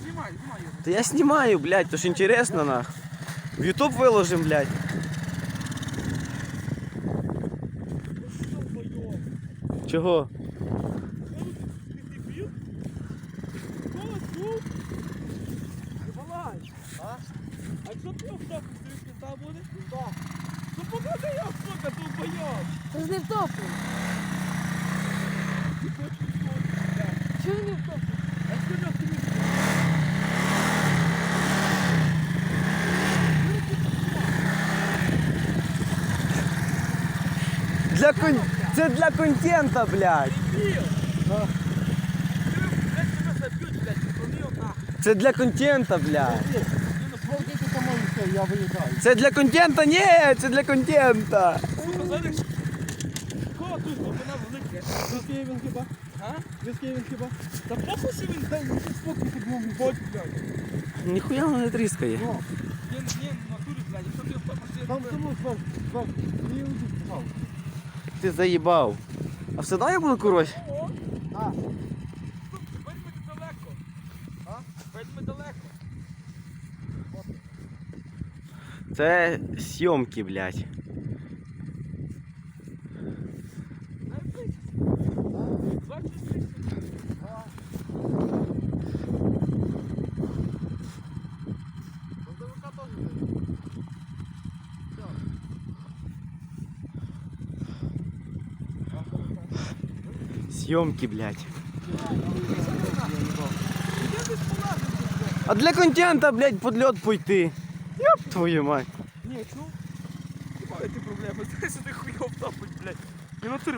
Знімай його. Та я знімаю, блядь, то ж інтересно, нах. В YouTube виложим, блядь. Чого? А що ти автопу стоїш, пізда буде? Так. Ну покажи його, сука, тут бойов. Це ж не втоплено. Чого він не втоплено? А що ти тобі? Це для контента, блядь. Це для контента, блядь. Я виїжджаю. Це для контента? Ні, це для контента. Кого тут вона велике? Виски він хіба? А? Виски він хіба? Та похуй, що він дай, ну спокій тут мов бочу, блядь. Ніхуя воно не тріскає. Ні, в натурі, блядь, якщо ти автопу... Там тому, Свен, не уйди, пожалуйста. Ти заїбав. А все одно я буду курось? Так. Вельми далеко. А? Вельми далеко. Це зйомки, блядь. Зйомки, блядь. А для контента, блядь, под лед пойти. Ёб твою мать. Ні, чув? Хіба ті проблеми? Ти сюди хуйов топить, блядь. І в натурі